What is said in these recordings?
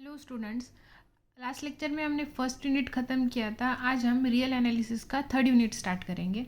Hello students, last lecture में हमने first unit ख़त्म किया था। आज हम रियल एनालिसिस का थर्ड यूनिट स्टार्ट करेंगे।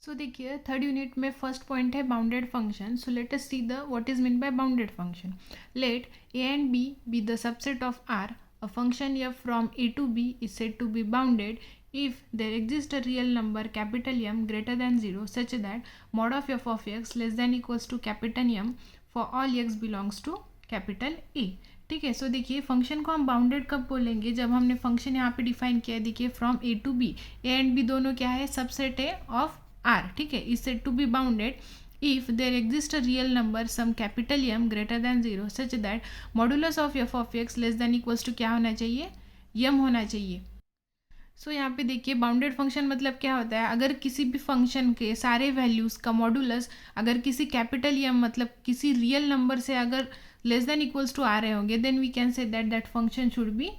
सो देखिए, थर्ड यूनिट में फर्स्ट पॉइंट है bounded function. So let us see the what is mean by bounded function. Let A and B be the subset of R, a function f from a to b is said to be bounded if there exists a real number capital M greater than 0 such that mod of f(x) less than equals to capital M for all x belongs to capital A। ठीक है। So देखिए, function को हम bounded कब बोलेंगे? जब हमने function यहाँ पे डिफाइन किया है। देखिए, from A to B, A and B दोनों क्या है? सबसेट है ऑफ आर। ठीक है। Is said to be bounded if there exists a real number some capital M greater than 0 such that modulus of f of x less than equals to क्या होना चाहिए? m होना चाहिए। सो यहाँ पे देखिए, बाउंडेड फंक्शन मतलब क्या होता है? अगर किसी भी फंक्शन के सारे वैल्यूज़ का मॉडुलस अगर किसी कैपिटल m मतलब किसी रियल नंबर से अगर लेस देन इक्वल्स टू आ रहे होंगे, then we can say that function should be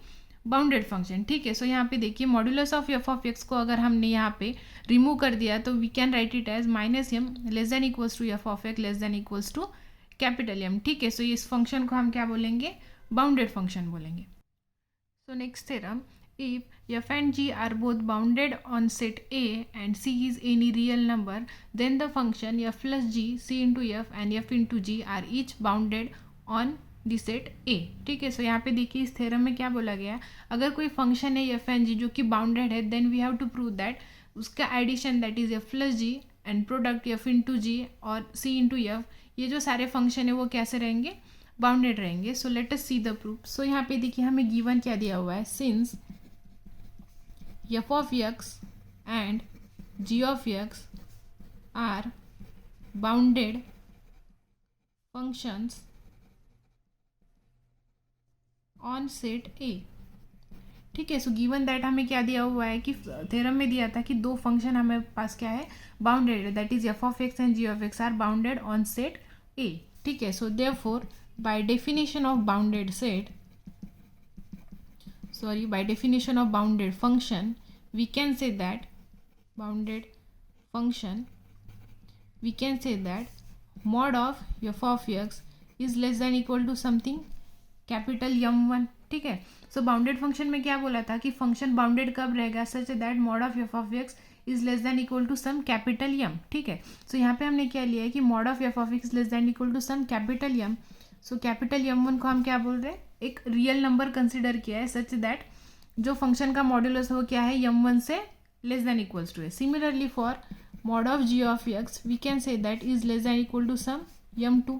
bounded function. ठीक है। सो यहाँ पे देखिए, modulus of f of x को अगर हमने यहाँ पे रिमूव कर दिया तो we can write it as -m less than equals to f of x less than equals to capital M. ठीक है। सो इस फंक्शन को हम क्या बोलेंगे? बाउंडेड फंक्शन बोलेंगे। So next theorem, if f and g are both bounded on set A and c is any real number, then the function f plus g, c into f and f into g are each bounded on the set A। ठीक है। So यहाँ पे देखिए, इस theorem में क्या बोला गया? अगर कोई फंक्शन है f and g जो कि बाउंडेड है, then we have to prove that उसका addition that is f plus g and product f into g और c into f, ये जो सारे फंक्शन है वो कैसे रहेंगे? बाउंडेड रहेंगे। So let us see the proof. So यहाँ पे देखिए, हमें गिवन क्या दिया हुआ है? Since f of x and g of x are bounded functions on set A। ठीक है। सो गिवन दैट हमें क्या दिया हुआ है कि थ्योरम में दिया था कि दो फंक्शन हमें पास क्या है? बाउंडेड है, that is f of x and g of x are bounded on set A। ठीक है। So therefore by definition of bounded set, by definition of bounded function, we can say that bounded function, we can say that mod of f of x is less than equal to something capital M1। ठीक है। सो bounded function में क्या बोला था कि function bounded कब रहेगा? Such that mod of f of x is less than equal to some capital M। ठीक है। सो यहाँ पे हमने क्या लिया है कि mod of f of x less than equal to some capital M। So capital M1 को हम क्या बोल रहे हैं? एक रियल नंबर कंसिडर किया है सच दैट जो फंक्शन का मॉड्यूलस है वो क्या है? M1 से लेस देन इक्वल्स टू है। Similarly for mod of g of x we can say that is less than equal to some M2।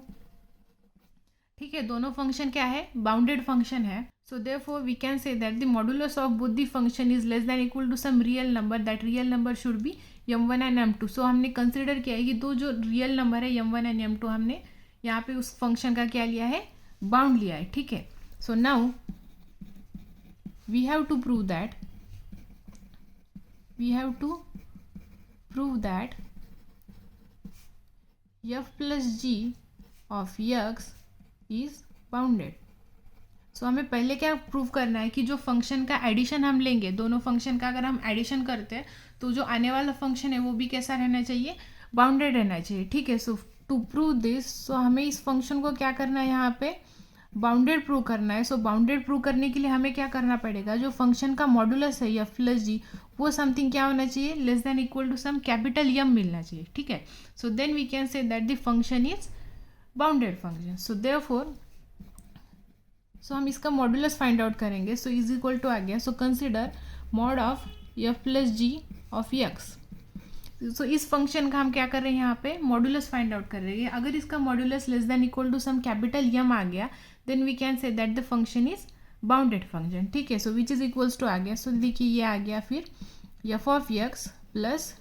ठीक है। दोनों फंक्शन क्या है? बाउंडेड फंक्शन है। So therefore we can say that the modulus of both the function is less than equal to some real number, that real number should be M1 and M2। सो हमने consider किया है कि दो जो real number है M1 and M2, हमने यहाँ पे उस फंक्शन का क्या लिया है? बाउंड लिया है। ठीक है। So now we have to prove that f plus g of x is bounded। So हमें पहले क्या प्रूव करना है कि जो फंक्शन का एडिशन हम लेंगे, दोनों फंक्शन का अगर हम एडिशन करते हैं तो जो आने वाला फंक्शन है वो भी कैसा रहना चाहिए? बाउंडेड रहना चाहिए। ठीक है। सो टू प्रूव दिस, सो हमें इस फंक्शन को क्या करना है? यहाँ पे बाउंडेड प्रूव करना है। सो बाउंडेड प्रूव करने के लिए हमें क्या करना पड़ेगा? जो फंक्शन का मॉडुलस है f प्लस जी, वो समथिंग क्या होना चाहिए? Less than equal to some capital M मिलना चाहिए। ठीक है। So then we can say that the function is bounded function. So therefore हम इसका मॉडुलस फाइंड आउट करेंगे। सो इज इक्वल टू आ गया, so consider mod of f plus g of x। So इस फंक्शन का हम क्या कर रहे हैं? यहाँ पे मॉडुलस फाइंड आउट कर रहे हैं। अगर इसका modulus less than equal to some capital M आ गया, then we can say that the function is bounded function. ठीक है। So which is equals to आ गया, सो देखिए ये आ गया फिर f of x plus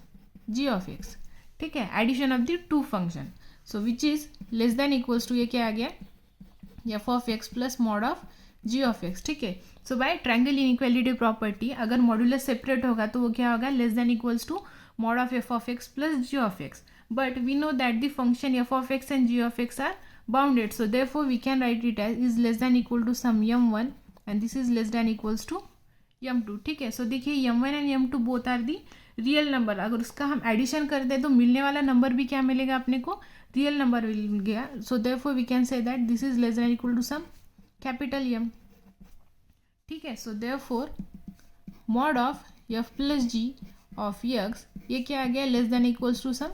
g of x। ठीक है। Addition of the two function, so which is less than equals to ये क्या आ गया? f of x plus mod of g of x। ठीक है। So by triangle inequality property, अगर modulus separate होगा तो वो क्या होगा? Less than equals to mod of f of x plus g of x, but we know that the function f of x and g of x are bounded, so therefore we can write it as is less than equal to some m1 and this is less than equals to m2। ठीक है। So देखिए, m1 and m2 both are the real number. अगर उसका हम addition कर दें तो मिलने वाला नंबर भी क्या मिलेगा अपने को? रियल नंबर मिल गया। So therefore we can say that this is less than equal to some capital M। ठीक है. So therefore mod of f plus g of x, ये क्या आ गया, less than equals to some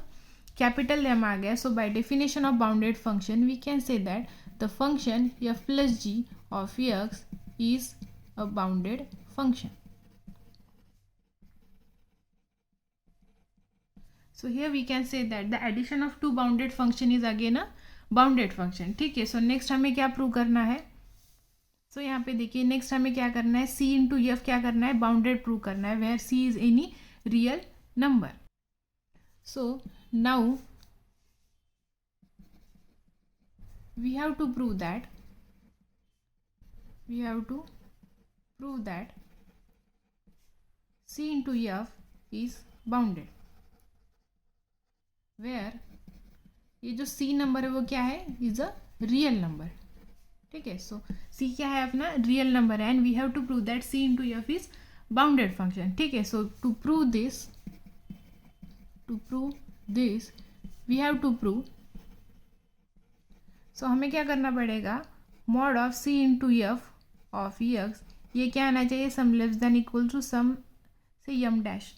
capital M आ गया. So by definition of bounded function we can say that the function f plus g of x is a bounded function. So here we can say that the addition of two bounded function is again a bounded function. ठीक है. So next हमें क्या prove करना है. So यहाँ पे देखिए next हमें क्या करना है, सी इंटू एफ क्या करना है, बाउंडेड प्रूव करना है where c is any real number. So now we have to prove that c into f is bounded where ये जो c नंबर है वो क्या है, इज अ रियल नंबर. ठीक है. सो c क्या है अपना, रियल नंबर है, and we have to prove that c into f is bounded function. ठीक है. So to prove this we have to prove, so हमें क्या करना पड़ेगा, mod of c into f of x, ये क्या आना चाहिए, some less than equal to some say M dash.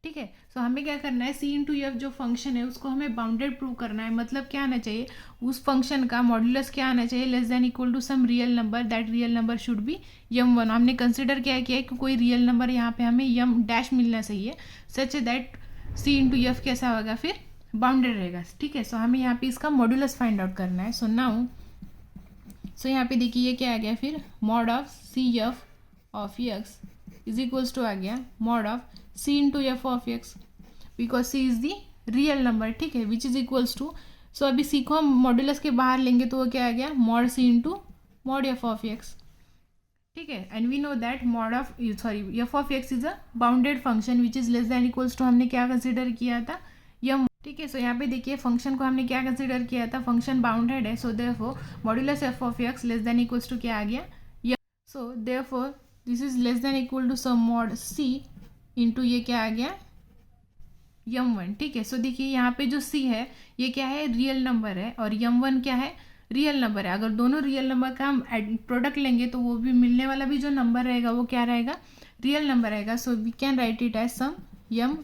ठीक है. सो हमें क्या करना है, c इंटू एफ जो फंक्शन है उसको हमें बाउंडेड प्रूव करना है. मतलब क्या आना चाहिए, उस फंक्शन का मॉड्यूलस क्या आना चाहिए, less than equal to some real number, that real number should be M one. हमने कंसिडर क्या किया है कि कोई रियल नंबर यहाँ पे हमें यम डैश मिलना चाहिए, such that c into F कैसा होगा, फिर बाउंडेड रहेगा. ठीक है. सो हमें यहाँ पे इसका मॉड्यूलस फाइंड आउट करना है. सो नाउ यहाँ पे देखिए ये क्या आ गया, फिर mod of c f of x is equals to आ गया mod of c into f of x, because c is the real number. ठीक है. Which is equals to, so अभी c को हम मॉड्यूलस के बाहर लेंगे तो वो क्या आ गया, mod c into mod f of x. ठीक है. And we know that mod of f of x is a bounded function which is less than equals to, हमने क्या कंसिडर किया था, यम. ठीक है. सो यहाँ पे देखिए फंक्शन को हमने क्या कंसिडर किया था, फंक्शन बाउंडेड है. So therefore modulus f of x less than equals to क्या आ गया, M. So therefore this is less than equal to some mod c into ये क्या आ गया, यम वन. ठीक है. सो देखिए यहाँ पे जो c है ये क्या है, रियल नंबर है, और यम वन क्या है, रियल नंबर है. अगर दोनों रियल नंबर का हम प्रोडक्ट लेंगे तो वो भी मिलने वाला भी जो नंबर रहेगा वो क्या रहेगा, रियल नंबर रहेगा. So we can write it as some M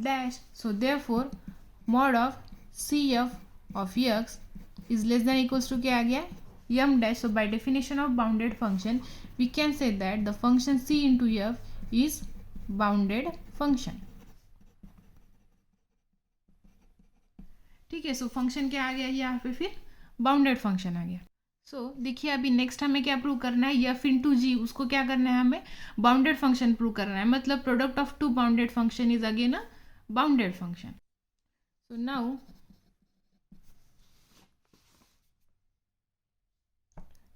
dash. So therefore mod of c f of x is less than equals to क्या आ गया, M dash. So by definition of bounded function we can say that the function c into f is bounded function. ठीक है. So function क्या आ गया यहाँ पे, फिर बाउंडेड फंक्शन आ गया. सो देखिए अभी नेक्स्ट हमें क्या प्रूव करना है, एफ इंटू जी, उसको क्या करना है, हमें बाउंडेड फंक्शन प्रूव करना है. मतलब product of two bounded function is again a bounded function. So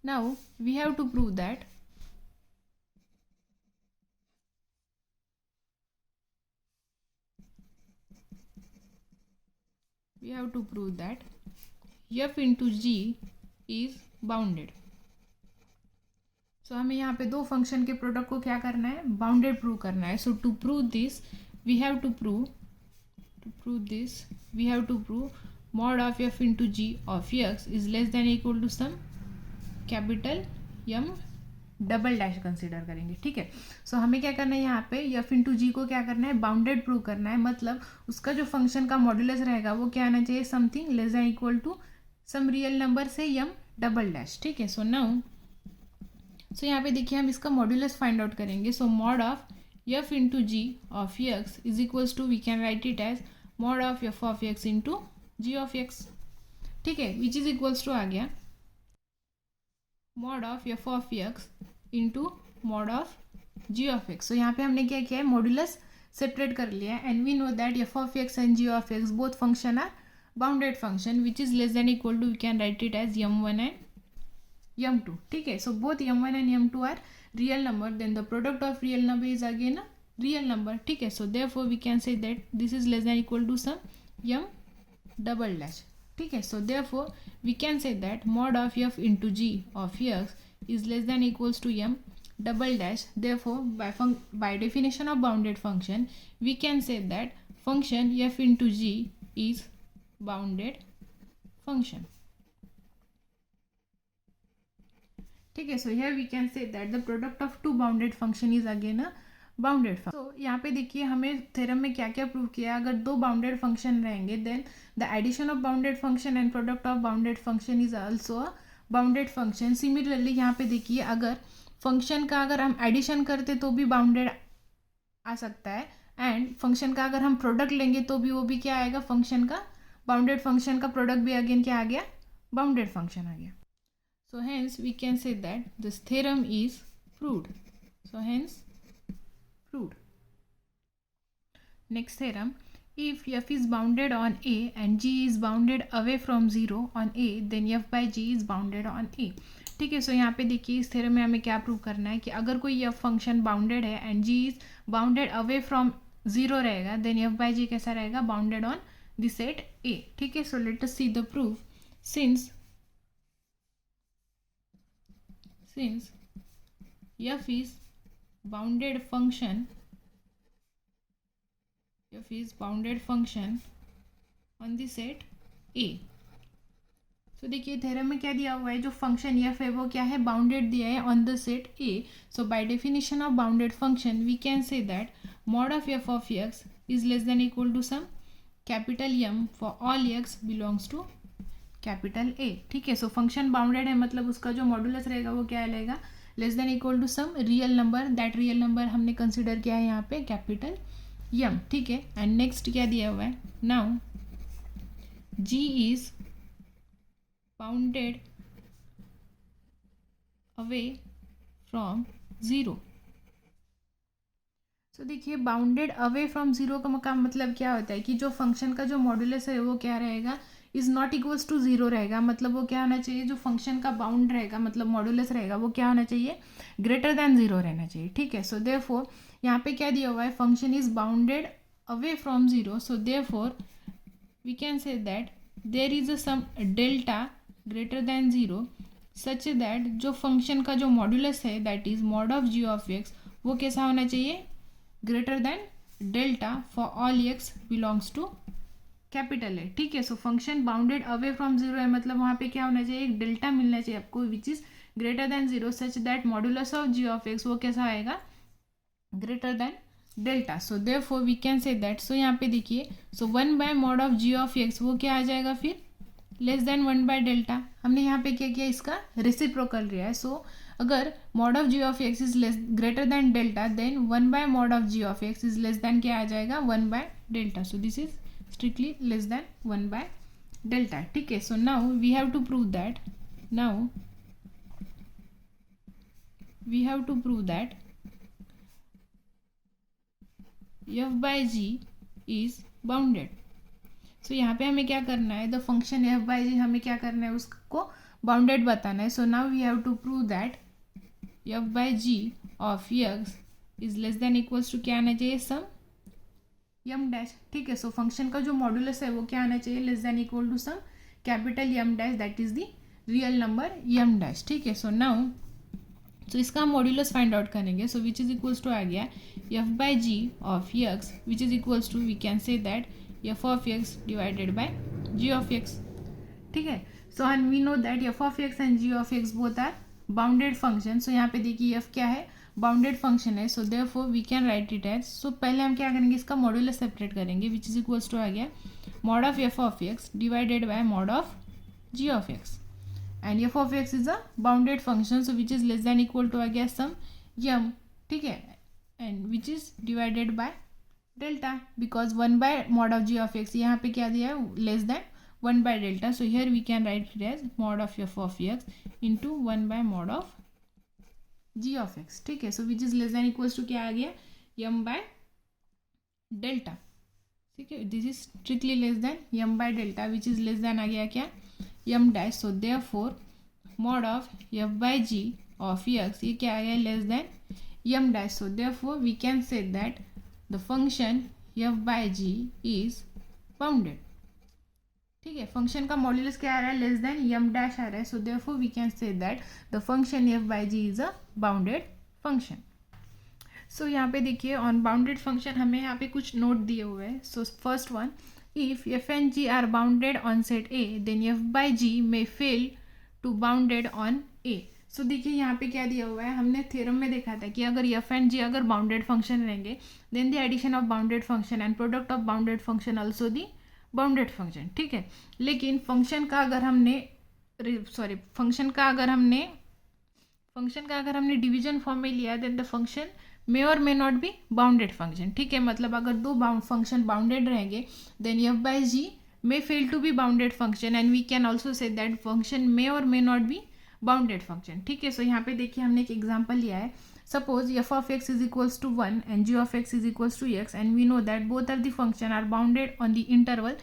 now we have to prove that f into g is bounded. So हमें यहाँ पे दो फंक्शन के प्रोडक्ट को क्या करना है, बाउंडेड प्रूव करना है. So to prove this we have to prove mod of f into g of x is less than equal to some capital m double dash consider करेंगे. ठीक है. सो हमें क्या करना है, यहाँ पे एफ इंटू जी को क्या करना है, बाउंडेड प्रूव करना है. मतलब उसका जो फंक्शन का मॉड्यूलस रहेगा वो क्या आना चाहिए, something less than equal to some real number से यम डबल डैश. ठीक है. सो यहाँ पे देखिए हम इसका मॉड्यूलस फाइंड आउट करेंगे. So mod of f into g of x is equals to, we can write it as mod of f of x into g of x. ठीक है. विच इज इक्वल्स टू आ गया mod of f of x into mod of g of x. So यहाँ पे हमने क्या किया है, मॉड्यूलस सेपरेट कर लिया है. And we know that f of x and g of x both function are bounded function which is less than equal to, we can write it as M one and M two. ठीक है. So both M one and M two are real number, then the product of real number is again a real number. ठीक है. So therefore we can say that this is less than equal to some M double dash. ठीक है. So therefore we can say that mod of f into g of x is less than equals to m double dash. Therefore by definition of bounded function we can say that function f into g is bounded function. ठीक है. So here we can say that the product of two bounded function is again a bounded function. So यहाँ पे देखिए हमें theorem में क्या क्या prove किया. अगर दो बाउंडेड फंक्शन रहेंगे then the addition of bounded function and product of bounded function is also a bounded function. Similarly यहाँ पे देखिए अगर फंक्शन का अगर हम एडिशन करते तो भी बाउंडेड आ सकता है, एंड फंक्शन का अगर हम प्रोडक्ट लेंगे तो भी वो भी क्या आएगा, फंक्शन का बाउंडेड फंक्शन का प्रोडक्ट भी अगेन क्या आ गया, बाउंडेड फंक्शन आ गया. So hence we can say that this theorem is proved. So hence proved. Next theorem, if f is bounded on a and g is bounded away from 0 on a then f by g is bounded on a. ठीक है. So यहाँ पे देखिए इस theorem में हमें क्या prove करना है कि अगर कोई f फंक्शन बाउंडेड है and g is bounded away from 0 रहेगा देन f by g कैसा रहेगा, bounded on the set a. ठीक है. सो let us see the proof. Since f is bounded function on the set A. तो देखिए theorem में क्या दिया हुआ है, जो फंक्शन f है वो क्या है, बाउंडेड दिया है on the set A. So by definition of bounded function we can say that mod of f of x is less than equal to some capital M for all x belongs to capital A. ठीक है. सो function bounded है मतलब उसका जो modulus रहेगा वो क्या रहेगा, less than equal to some real number. That real number हमने कंसिडर किया है यहाँ पे कैपिटल यम. ठीक है. एंड नेक्स्ट क्या दिया हुआ है, now g is bounded away from 0. सो देखिए बाउंडेड अवे फ्रॉम 0 का मतलब क्या होता है कि जो फंक्शन का जो मॉडुलस है वो क्या रहेगा, इज नॉट इक्वल्स टू 0 रहेगा. मतलब वो क्या होना चाहिए, जो फंक्शन का बाउंड रहेगा मतलब मॉडुलस रहेगा वो क्या होना चाहिए, ग्रेटर देन 0 रहना चाहिए. ठीक है. सो देयरफॉर यहाँ पे क्या दिया हुआ है, function is bounded away from 0. So therefore we can say that there is a some delta greater than 0 such that जो फंक्शन का जो मॉडुलस है that is mod of g of x वो कैसा होना चाहिए, greater than delta for all x belongs to capital है. ठीक है. सो फंक्शन बाउंडेड अवे फ्रॉम 0 है मतलब वहाँ पे क्या होना चाहिए, एक डेल्टा मिलना चाहिए आपको which is greater than 0 such that modulus of g of x वो कैसा आएगा, greater than delta. So therefore we can say that. So यहाँ पे देखिए so 1 by mod of g of x वो क्या आ जाएगा फिर, लेस देन 1 बाय डेल्टा. हमने यहाँ पे क्या किया, इसका रेसिप्रोकल लिया है. सो अगर mod of g of x is less greater than delta then 1 by mod of g of x is less than क्या आ जाएगा, 1 by delta. So this is strictly less than 1 by delta. ठीक है. so now we have to prove that f by g is bounded. so यहाँ पे हमें क्या करना है, the function f by g हमें क्या करना है, उसको बाउंडेड बताना है. so now we have to prove that f by g of x is less than equals to क्या आना चाहिए, सम यम डैश. ठीक है. सो फंक्शन का जो मॉडुलस है वो क्या आना चाहिए, less than equal to some capital M dash that is the real number M dash. ठीक है. सो नाउ सो इसका हम मॉडुलस फाइंड आउट करेंगे. So which is equals to आ गया f by g of x which is equals to we can say that f of x divided by g of x. ठीक है. So and we know that f of x and g of x both are bounded function. So यहाँ पे देखिए f क्या है, bounded function है. So therefore we can write it as. So पहले हम क्या करेंगे, इसका मॉडुलस सेपरेट करेंगे विच इज इक्वल्स टू आ गया mod of f of x divided by mod of g of x. And f of x is a bounded function so which is less than equal to आ गया some M. ठीक है. And which is divided by delta because 1 by mod of g of x यहाँ पे क्या दिया है, less than 1 by delta. So here we can write it as mod of f of x into 1 by mod of g of x. ठीक है. So which is less than equals to क्या आ गया, यम बाय डेल्टा. ठीक है. This is strictly less than M by delta which is less than आ गया क्या, M dash. So therefore mod of f by g of x ये क्या आ गया, less than M dash. So therefore we can say that the function f by g is bounded. ठीक है. Function का मॉड्यूलस क्या आ रहा है, लेस देन यम डैश आ रहा है. So therefore we can say that the function f by g is a bounded function. So यहाँ पे देखिए ऑन बाउंडेड फंक्शन हमें यहाँ पे कुछ नोट दिए हुए हैं. So first one, if f and g are bounded on set A then f by g may fail to bounded on A. So देखिए यहाँ पे क्या दिया हुआ है, हमने थ्योरम में देखा था कि अगर एफ एंड जी अगर बाउंडेड फंक्शन रहेंगे then the addition of bounded function and product of bounded function also the bounded function, ठीक है। लेकिन फंक्शन का अगर हमने डिवीजन फॉर्म में लिया then the function may or may not be bounded function, ठीक है। मतलब अगर दो फंक्शन बाउंडेड रहेंगे then f by g may fail to be bounded function and we can also say that function may or may not be bounded function, ठीक है। So यहाँ पे देखिए हमने एक एग्जांपल लिया है, suppose f of x is equals to 1 and g of x is equals to x and we know that both of the function are bounded on the interval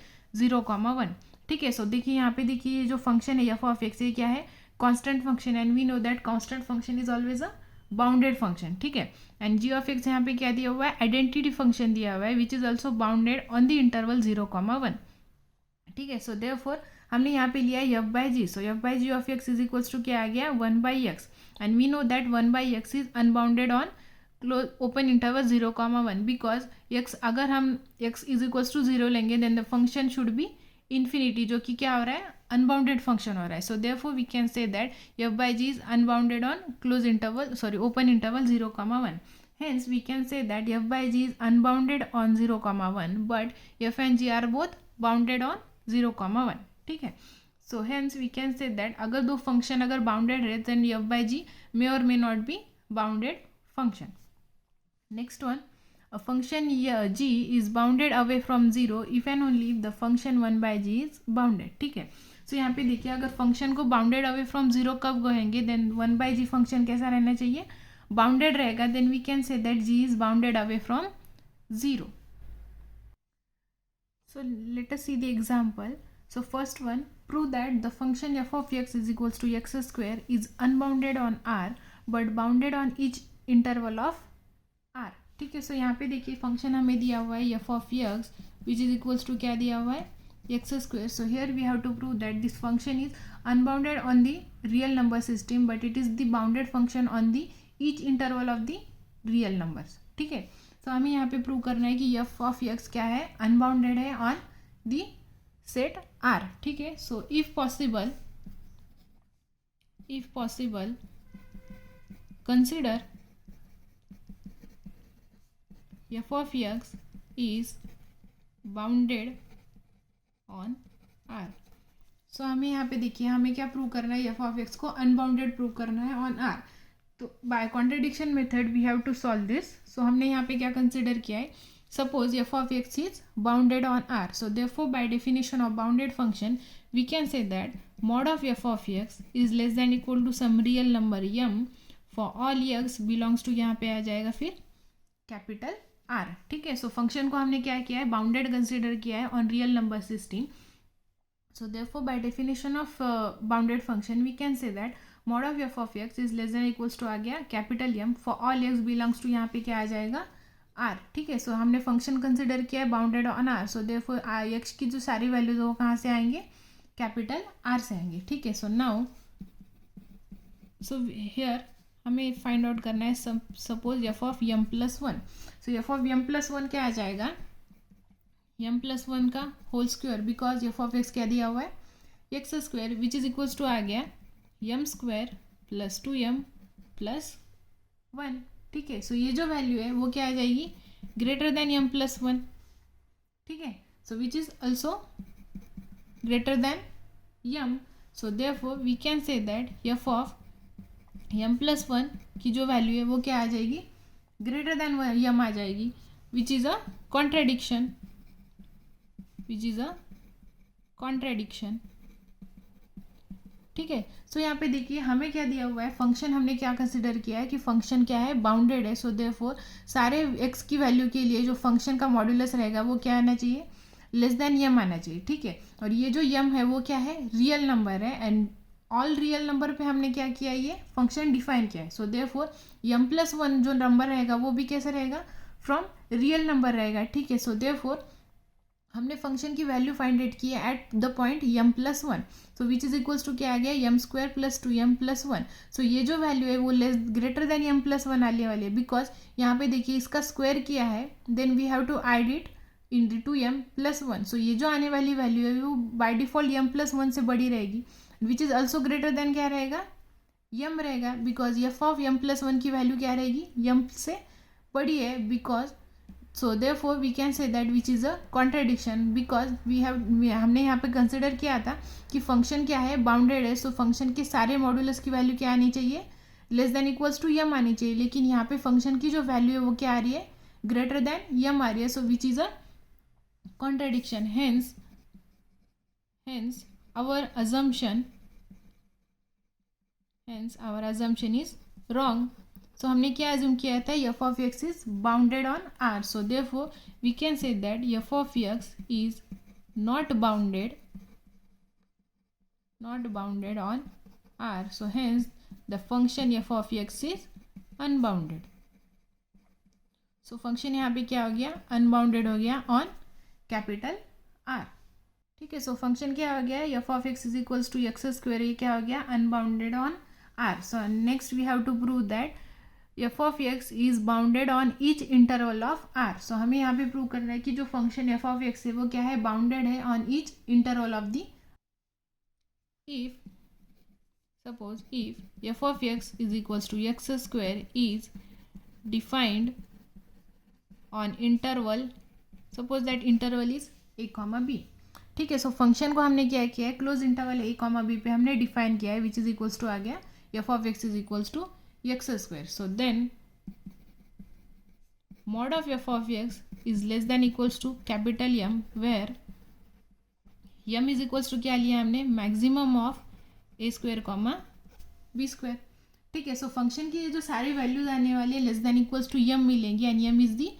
0,1, ठीक है। सो देखिए यहाँ पे देखिए जो फंक्शन है f of x ये क्या है, constant function and we know that constant function is always a bounded function, ठीक है। एंड g of x यहाँ पे क्या दिया हुआ है, आइडेंटिटी फंक्शन दिया हुआ है which is also bounded on the interval 0,1, ठीक है। सो देयरफॉर हमने यहाँ पे लिया है f by g, so f by g of x is equals to क्या आ गया 1 by x and we know that 1 by x is unbounded on close open interval 0,1 because x अगर हम एक्स इज इक्वल्स टू 0 लेंगे then the function should be infinity, जो कि क्या हो रहा है, अनबाउंडेड फंक्शन हो रहा है। So therefore we can say that f by g is unbounded on open interval 0,1. Hence, we can say that f by g is unbounded on 0,1 but f and g are both bounded on 0,1, ठीक है। So hence we can say that अगर दो function अगर bounded रहे then f by g may or may not be bounded function. Next one, a function g is bounded away from 0 if and only if the function 1 by g is bounded, ठीक है। So यहाँ पे देखिए अगर function को bounded away from 0 कब कहेंगे then 1 by g function कैसा रहना चाहिए, बाउंडेड रहेगा, then we can say that g is bounded away from 0. So let us see the example. So first one, prove that the function f of x is equals to x square is unbounded on r but bounded on each interval of r, ठीक है। So यहाँ पे देखिए function हमें दिया हुआ है f of x which is equals to क्या दिया हुआ है, x square. So here we have to prove that this function is unbounded on the real number system but it is the bounded function on the each interval of the real numbers, ठीक है। तो हमें यहाँ पे prove करना है कि F of x क्या है, अनबाउंडेड है ऑन दी सेट आर, ठीक है। So if possible consider f of x is bounded on R. So हमें यहाँ पे देखिए हमें क्या प्रूव करना है, एफ ऑफ एक्स को अनबाउंडेड प्रूव करना है ऑन आर। तो by contradiction method we have to solve this. So हमने यहाँ पे क्या कंसिडर किया है, suppose f of x is bounded on R, so therefore by definition of bounded function we can say that mod of f of x is less than equal to some real number M for all x belongs to, यहाँ पे आ जाएगा फिर capital R, ठीक है। सो function को हमने क्या किया है, बाउंडेड कंसिडर किया है on real number system. So therefore by definition of bounded function we can say that mod of f of x is less than equals to आ गया capital M for all x belongs to, यहाँ पे क्या आ जाएगा are, ठीक है। सो हमने फंक्शन कंसिडर किया है bounded on R, so therefore x की जो सारी वैल्यूज है वो कहाँ से आएंगे, कैपिटल आर से आएंगे, ठीक है। सो नाउ हियर हमें फाइंड आउट करना है suppose f of M plus one. So f of M plus one क्या आ जाएगा, एम प्लस वन का whole square because f of x क्या दिया हुआ है, x square which is equals to आ गया M square plus 2m plus 1, ठीक है। सो ये जो वैल्यू है वो क्या आ जाएगी, ग्रेटर देन m प्लस 1, ठीक है। So which is also greater than m, so therefore we can say that f of m plus 1 की जो वैल्यू है वो क्या आ जाएगी, ग्रेटर देन m आ जाएगी, विच इज अ कॉन्ट्रेडिक्शन, ठीक है। सो यहाँ पे देखिए हमें क्या दिया हुआ है, फंक्शन हमने क्या कंसिडर किया है कि फंक्शन क्या है, बाउंडेड है। सो देयरफॉर सारे x की वैल्यू के लिए जो फंक्शन का मॉड्यूलस रहेगा वो क्या आना चाहिए, लेस देन m आना चाहिए, ठीक है। और ये जो m है वो क्या है, रियल नंबर है एंड ऑल रियल नंबर पे हमने क्या किया, ये फंक्शन डिफाइन किया है। सो देयरफॉर m प्लस 1 जो नंबर रहेगा वो भी कैसा रहेगा, फ्रॉम रियल नंबर रहेगा, ठीक है। सो देयरफॉर हमने फंक्शन की वैल्यू फाइंड आउट की है at the point m plus 1, so which is equals to क्या आ गया, M square plus 2m plus 1। So ये जो वैल्यू है वो ग्रेटर देन m प्लस 1 आने वाली है बिकॉज यहाँ पे देखिए इसका स्क्वायर किया है, then we have to add it in to m plus 1। So ये जो आने वाली वैल्यू है वो बाय डिफॉल्ट m प्लस 1 से बड़ी रहेगी, which is also greater than क्या रहेगा, यम रहेगा because f of M plus one की वैल्यू क्या रहेगी, यम से बड़ी है, because so therefore we can say that which is a contradiction, because हमने यहाँ पे कंसिडर किया था कि फंक्शन क्या है, बाउंडेड है, सो फंक्शन के सारे मॉड्यूलस की वैल्यू क्या आनी चाहिए, लेस देन इक्वल्स टू यम आनी चाहिए, लेकिन यहाँ पे फंक्शन की जो वैल्यू है वो क्या आ रही है, ग्रेटर देन यम आ रही है, so which is a contradiction. Hence our assumption is wrong. So हमने क्या assume किया था, f of x is bounded on R. So therefore we can say that f of x is not bounded on R. So hence the function f of x is unbounded. So function यहाँ पे क्या हो गया, unbounded हो गया on capital R. ठीक है, so function क्या हो गया, f of x is equals to x square, ये क्या हो गया, unbounded on R. So next we have to prove that f of x is bounded on each interval of R. So हमें यहाँ पे प्रूव करना है कि जो फंक्शन एफ ऑफ एक्स है वो क्या है, बाउंडेड है on each interval of the. Suppose if f of x is equals to x square is defined on interval, suppose that interval is a comma b. ठीक है, सो function को हमने क्या किया है, close interval a comma b पे हमने define किया है, विच इज इक्वल्स टू आ गया f of x is equals to x square. So then mod of f of x is less than equals to capital M, where M is equals to क्या लिया हमने, maximum of a square comma b square. ठीक है, so function की जो सारी values आने वाली है less than equals to M मिलेंगी, and M is the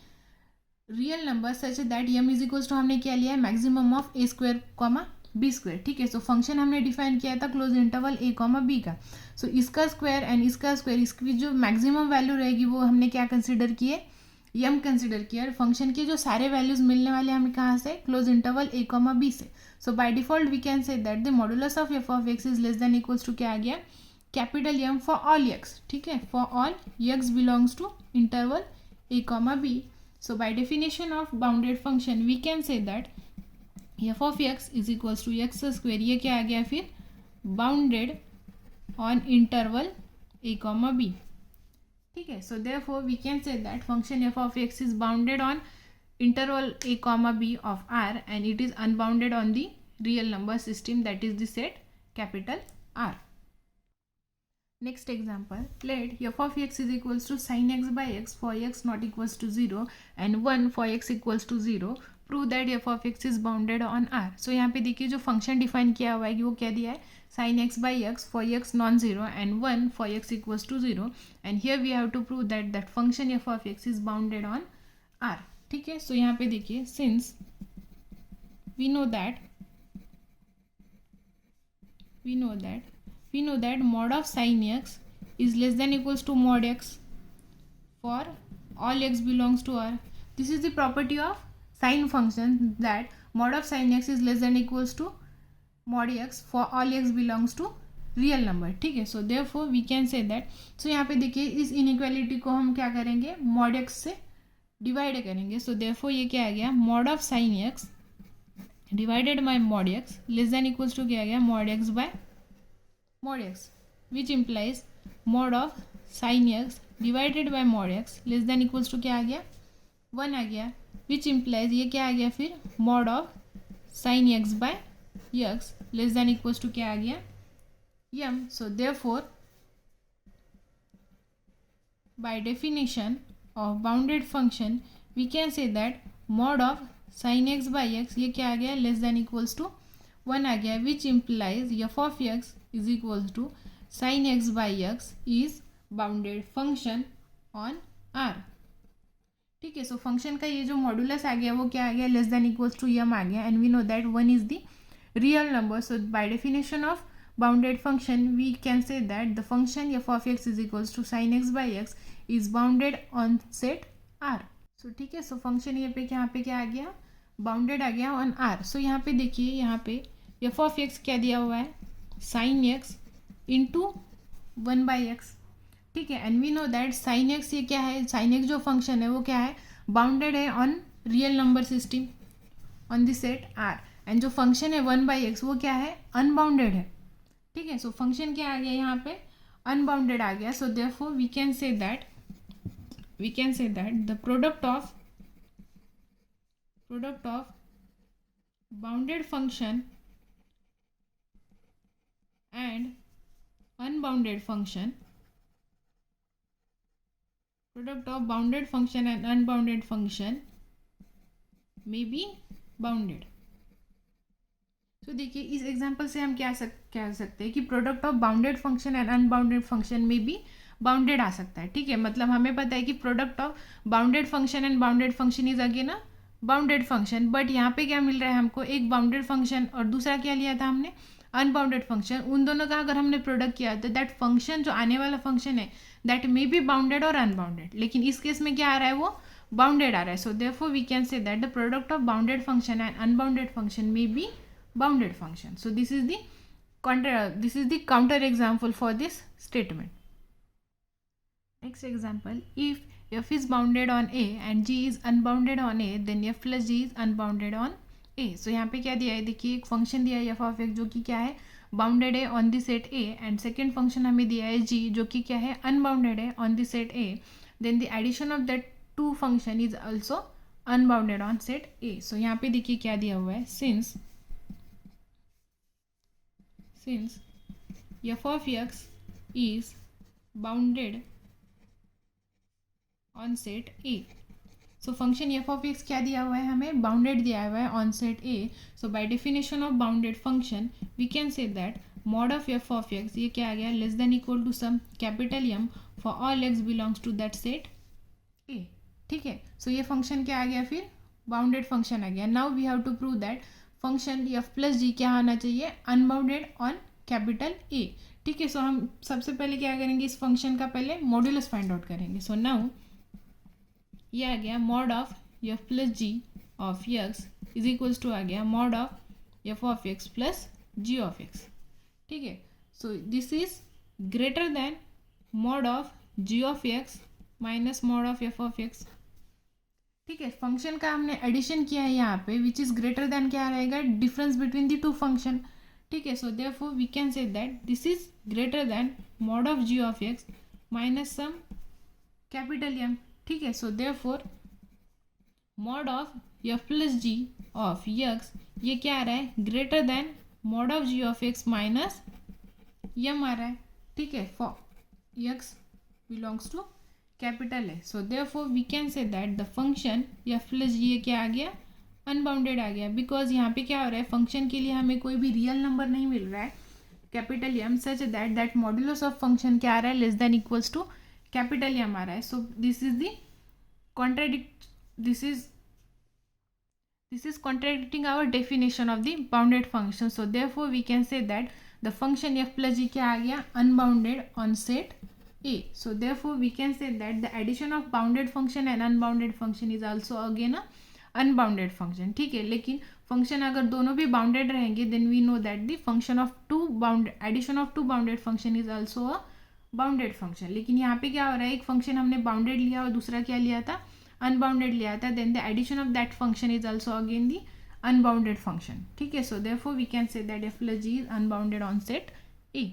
real number such that M is equals to हमने क्या लिया है, maximum of a square comma b square. ठीक है, सो फंक्शन हमने डिफाइन किया था close interval a comma b का. सो इसका स्क्वायर एंड इसका स्क्वायर, इसकी जो मैक्सिमम वैल्यू रहेगी वो हमने क्या कंसिडर किए, एम कंसिडर किया. और फंक्शन के जो सारे वैल्यूज मिलने वाले हमें कहाँ से, close interval a comma b से. So by default we can say that the modulus of f of x is less than equals to क्या आ गया, capital M for all x. ठीक है, for all x belongs to interval a comma b. So by definition of bounded function we can say that f of x is equals to x square, ये क्या आ गया फिर, bounded on interval a comma b. ठीक है, so therefore we can say that function f of x is bounded on interval a comma b of R and it is unbounded on the real number system, that is the set capital R. Next example, let f of x is equals to sin x by x for x not equals to 0 and 1 for x equals to 0. Prove that f of x is bounded on R. So यहाँ पे देखिए जो function define किया हुआ है वो क्या दिया है, sin x by x for x non zero and 1 for x equals to 0. And here we have to prove that that function f of x is bounded on R. ठीक है, so यहाँ पे देखिए since we know that mod of sin x is less than equals to mod x for all x belongs to R. This is the property of sin function, that mod of sin x is less than equals to mod x for all x belongs to real number. ठीक है, so therefore we can say that. So यहाँ पे देखिए इस inequality को हम क्या करेंगे, mod x से डिवाइड करेंगे. सो देयरफॉर ये क्या आ गया, mod of sin x divided by mod x less than equals to क्या आ गया, mod x by mod x, which implies mod of sin x divided by mod x less than equals to क्या आ गया, 1 आ गया, which implies ये क्या आ गया फिर, mod of sin x by x less than equals to क्या आ गया, m. So therefore by definition of bounded function we can say that mod of sin x by x ये क्या आ गया, less than equals to 1 आ गया, which implies f of x is equals to sin x by x is bounded function on R. ठीक है, so function का ये जो मॉडुलस आ गया वो क्या आ गया, less than equals to M आ गया, and we know that 1 is the real number. So by definition of bounded function we can say that the function f of x is equals to sin x by x is bounded on set R. सो ठीक है, so function यहाँ पे क्या आ गया, bounded आ गया on R. सो यहाँ पे देखिए, यहाँ पे f of x क्या दिया हुआ है, sine x into 1 by x. ठीक है, and we know that sine x ये क्या है, साइन एक्स जो फंक्शन है वो क्या है, बाउंडेड है on real number system on the set R. And जो फंक्शन है 1 बाई एक्स वो क्या है, अनबाउंडेड है. ठीक है, सो फंक्शन क्या आ गया यहाँ पे, अनबाउंडेड आ गया. So therefore we can say that the product of bounded function and unbounded function, product of bounded function and unbounded function may be bounded. तो देखिए इस एग्जांपल से हम क्या कह सकते हैं कि product of bounded function and unbounded function में भी बाउंडेड आ सकता है. ठीक है, मतलब हमें पता है कि product of bounded function and bounded function is again a bounded function. But यहाँ पे क्या मिल रहा है हमको, एक बाउंडेड फंक्शन और दूसरा क्या लिया था हमने, अनबाउंडेड फंक्शन. उन दोनों का अगर हमने प्रोडक्ट किया तो दैट फंक्शन जो आने वाला फंक्शन है दैट मे बी बाउंडेड और अनबाउंडेड. लेकिन इस केस में क्या आ रहा है, वो बाउंडेड आ रहा है. So therefore we can say that the product of bounded function and unbounded function may be bounded function. So this is the counter example for this statement. Next example, if f is bounded on a and g is unbounded on a, then f plus g is unbounded on a. So यहाँ पे क्या दिया है, देखिए एक function दिया है f of x जो कि क्या है, बाउंडेड है on the set a, and second function हमें दिया है g जो कि क्या है, अनबाउंडेड है on the set a. Then the addition of that two function is also unbounded on set a. So यहाँ पे देखिए क्या दिया हुआ है, since f of x is bounded on set a. So function f of x क्या दिया हुआ है हमें, बाउंडेड दिया हुआ है on set a. So by definition of bounded function we can say that mod of f of x ये क्या आ गया, less than equal to some capital M for all x belongs to that set a. ठीक है, सो ये function क्या आ गया, फिर बाउंडेड फंक्शन आ गया. Now we have to prove that function f plus g क्या होना चाहिए, अनबाउंडेड ऑन कैपिटल A. ठीक है, सो हम सबसे पहले क्या करेंगे, इस फंक्शन का पहले मॉड्यूलस फाइंड आउट करेंगे. सो नाउ ये आ गया mod of f plus g of x is equals to आ गया mod of f of x plus g of x. ठीक है, so this is greater than mod of g of x minus mod of f of x. ठीक है, function का हमने addition किया है यहाँ पे, विच इज ग्रेटर देन क्या रहेगा, difference between the two function. ठीक है, so therefore we can say that this is greater than mod of g of x minus some capital M. ठीक है, so therefore mod of f plus g of x ये क्या आ रहा है, greater than mod of g of x minus M आ रहा है. ठीक है, for x belongs to capital है. So therefore we can say that the function f plus g ये क्या आ गया, अनबाउंडेड आ गया. बिकॉज यहाँ पे क्या हो रहा है, फंक्शन के लिए हमें कोई भी रियल नंबर नहीं मिल रहा है capital M, such that modulus of function क्या आ रहा है, less than equals to capital M आ रहा है. So this is contradicting our definition of the bounded function. So therefore we can say that the function f plus g क्या आ गया, unbounded on set a. So therefore we can say that the addition of bounded function and unbounded function is also again a unbounded function. ठीक है, लेकिन function अगर दोनों भी bounded रहेंगे then we know that the function of addition of two bounded function is also a bounded function. लेकिन यहाँ पे क्या हो रहा है, एक फंक्शन हमने बाउंडेड लिया और दूसरा क्या लिया था, अनबाउंडेड लिया था. Then the addition of that function is also again the unbounded function. ठीक है, so therefore we can say that f plus g is unbounded on set a.